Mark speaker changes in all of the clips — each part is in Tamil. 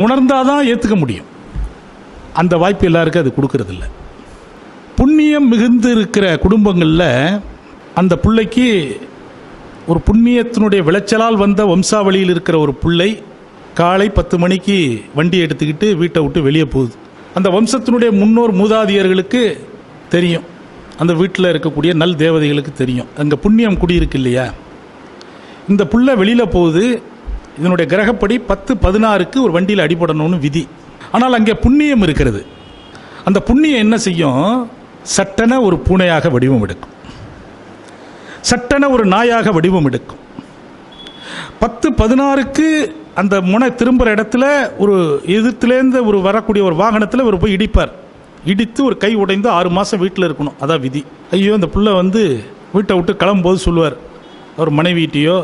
Speaker 1: உணர்ந்தாதான் ஏற்றுக்க முடியும். அந்த வாய்ப்பு எல்லாருக்கும் அது கொடுக்கறதில்ல. புண்ணியம் மிகுந்து இருக்கிற குடும்பங்களில் அந்த பிள்ளைக்கு ஒரு புண்ணியத்தினுடைய விளைச்சலால் வந்த வம்சாவளியில் இருக்கிற ஒரு பிள்ளை காலை 10 மணிக்கு வண்டி எடுத்துக்கிட்டு வீட்டை விட்டு வெளியே போகுது. அந்த வம்சத்தினுடைய முன்னோர் மூதாதியர்களுக்கு தெரியும், அந்த வீட்டில் இருக்கக்கூடிய நல் தேவதைகளுக்கு தெரியும், அங்கே புண்ணியம் குடியிருக்கு இல்லையா. இந்த புள்ள வெளியில் போகுது, இதனுடைய கிரகப்படி 10-16க்கு ஒரு வண்டியில் அடிபடணும்னு விதி. ஆனால் அங்கே புண்ணியம் இருக்கிறது. அந்த புண்ணியம் என்ன செய்யும்? சட்டென ஒரு பூனையாக வடிவம் எடுக்கும், சட்டென ஒரு நாயாக வடிவம் எடுக்கும். 10-16க்கு அந்த முனை திரும்புகிற இடத்துல ஒரு எதிர்த்துலேருந்து ஒரு வரக்கூடிய ஒரு வாகனத்தில் ஒரு போய் இடிப்பார். இடித்து ஒரு கை உடைந்து 6 மாதம் வீட்டில் இருக்கணும், அதான் விதி. ஐயோ, அந்த புள்ள வீட்டை விட்டு கிளம்பும்போது சொல்லுவார் அவர் மனைவிட்டையோ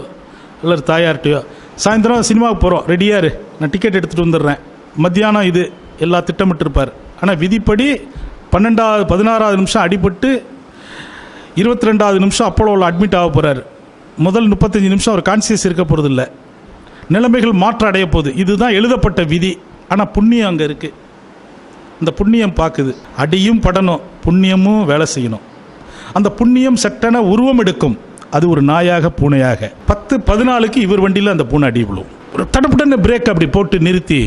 Speaker 1: இல்லை தாயார்கிட்டையோ, சாயந்தரம் சினிமாவுக்கு போகிறோம், ரெடியாரு, நான் டிக்கெட் எடுத்துகிட்டு வந்துடுறேன், மத்தியானம் இது எல்லாம் திட்டமிட்டிருப்பார். ஆனால் விதிப்படி 16வது நிமிஷம் அடிபட்டு 22வது நிமிஷம் அப்போலோவில் அட்மிட் ஆக போகிறார். முதல் 35 நிமிஷம் அவர் கான்சியஸ் இருக்க போகிறது இல்லை, நிலைமைகள் மாற்றம் அடைய போகுது. இதுதான் எழுதப்பட்ட விதி. ஆனால் புண்ணியம் அங்கே இருக்குது. அந்த புண்ணியம் பார்க்குது, அடியும் படணும், புண்ணியமும் வேலை செய்யணும். அந்த புண்ணியம் சட்டென உருவம் எடுக்கும், அது ஒரு நாயாக பூனையாக. 10-14க்கு இவர் வண்டியில் அந்த பூனை அடி விழும். ஒரு தடப்புடனே பிரேக் அப்படி போட்டு நிறுத்தி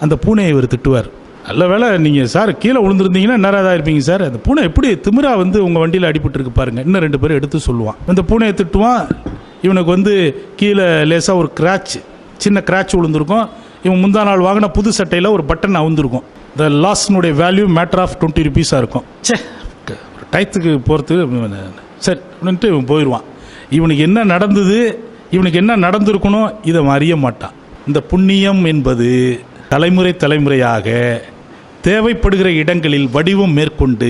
Speaker 1: அந்த பூனையை இவர் திட்டுவார். நல்ல வேலை நீங்கள் சார் கீழே விழுந்துருந்தீங்கன்னா நேராக இருப்பீங்க சார், அந்த பூனை எப்படி திமிரா உங்கள் வண்டியில் அடிபட்டுருக்கு பாருங்கள். இன்னும் 2 பேரும் எடுத்து சொல்லுவான். அந்த பூனையை திட்டுவான். இவனுக்கு கீழே லேசாக ஒரு சின்ன கிராச் விழுந்திருக்கும். இவன் முந்தா நாள் வாங்கின புது சட்டையில் ஒரு பட்டன் அவுந்திருக்கும். இந்த லாஸ்னுடைய வேல்யூ மேட்டர் ஆஃப் 20 rupees இருக்கும். ஒரு டயத்துக்கு போகிறதுக்கு சரி அப்படின்ட்டு இவன் போயிடுவான். இவனுக்கு என்ன நடந்தது, இவனுக்கு என்ன நடந்திருக்கணும், இதை அறிய மாட்டான். இந்த புண்ணியம் என்பது தலைமுறையாக தேவைப்படுகிற இடங்களில் வடிவம் மேற்கொண்டு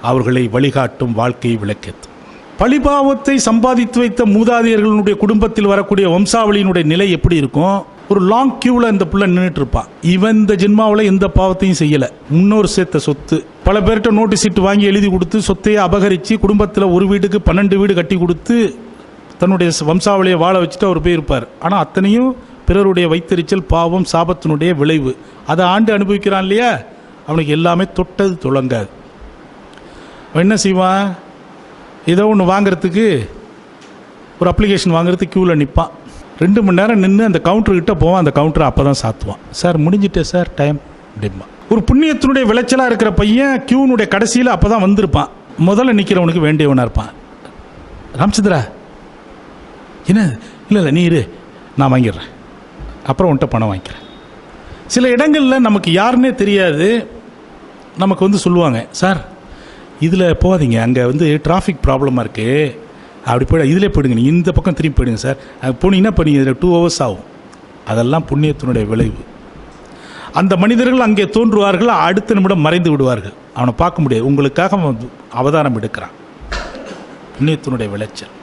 Speaker 1: அவர்களை வழிகாட்டும் வாழ்க்கையை விளக்கேற்றும். பழிபாவத்தை சம்பாதித்து வைத்த மூதாதையர்களுடைய குடும்பத்தில் வரக்கூடிய வம்சாவளியினுடைய நிலை எப்படி இருக்கும்? ஒரு லாங் கியூவில் இந்த பிள்ளை நின்றுட்டு இருப்பான். இவன் இந்த ஜென்மாவில் எந்த பாவத்தையும் செய்யலை. முன்னோர் சேர்த்த சொத்து பல பேர்கிட்ட நோட்டீஸ் சீட்டு வாங்கி எழுதி கொடுத்து சொத்தையை அபகரித்து குடும்பத்தில் ஒரு வீட்டுக்கு 12 வீடு கட்டி கொடுத்து தன்னுடைய வம்சாவளியை வாழ வச்சுட்டு அவர் போயிருப்பார். ஆனால் அத்தனையும் பிறருடைய வைத்தறிச்சல், பாவம், சாபத்தினுடைய விளைவு. அதை ஆண்டு அனுபவிக்கிறான் இல்லையா, அவனுக்கு எல்லாமே தொட்டது துளங்காது. அவன் என்ன செய்வான்? ஏதோ ஒன்று வாங்கிறதுக்கு, ஒரு அப்ளிகேஷன் வாங்குறதுக்கு க்யூவில் நிற்பான். 2 மணி நேரம் நின்று அந்த கவுண்டர்கிட்ட போவான். அந்த கவுண்டரை அப்போ தான் சாத்துவான். சார் முடிஞ்சிட்டே சார் டைம் அப்படிமா. ஒரு புண்ணியத்தினுடைய விளைச்சலாக இருக்கிற பையன் க்யூனுடைய கடைசியில் அப்போ தான் வந்திருப்பான். முதல்ல நிற்கிறவனுக்கு வேண்டியவனாக இருப்பான். ராமச்சந்திரா என்ன, இல்லை நீ இரு, நான் வாங்கிடுறேன், அப்புறம் உன்கிட்ட பணம் வாங்கிக்கிறேன். சில இடங்களில் நமக்கு யாருன்னே தெரியாது, நமக்கு சொல்லுவாங்க, சார் இதில் போகாதீங்க, அங்கே டிராஃபிக் ப்ராப்ளமாக இருக்குது, அப்படி போய்ட இதிலே போயிடுங்க, நீங்கள் இந்த பக்கம் திரும்பி போயிடுங்க சார், போனீங்கன்னா இப்போ நீங்கள் இதில் 2 hours ஆகும். அதெல்லாம் புண்ணியத்தினுடைய விளைவு. அந்த மனிதர்கள் அங்கே தோன்றுவார்கள், அடுத்த நிமிடம் மறைந்து விடுவார்கள். அவனை பார்க்க முடியாது. உங்களுக்காக அவதாரம் எடுக்கிறான். புண்ணியத்தினுடைய விளைச்சல்.